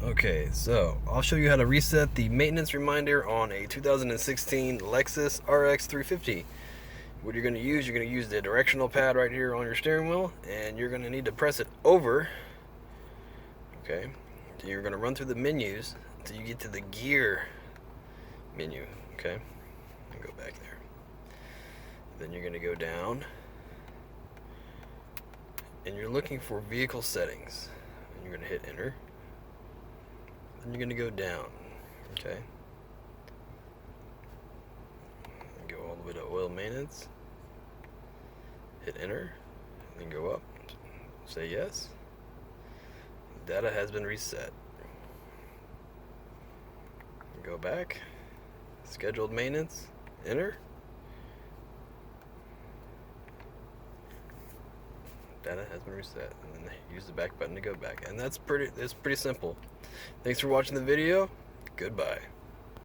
Okay, so I'll show you how to reset the maintenance reminder on a 2016 Lexus rx350. What you're going to use the directional pad right here on your steering wheel, and you're going to need to press it over. Okay, so you're going to run through the menus until you get to the gear menu. Okay, and go back there. Then you're going to go down, and you're looking for vehicle settings, and you're going to hit enter. Then you're going to go down, okay? And go all the way to oil maintenance. Hit enter, and then go up. Say yes. Data has been reset. Go back. Scheduled maintenance. Enter. Data has been reset, and then use the back button to go back. And it's pretty simple. Thanks for watching the video. Goodbye.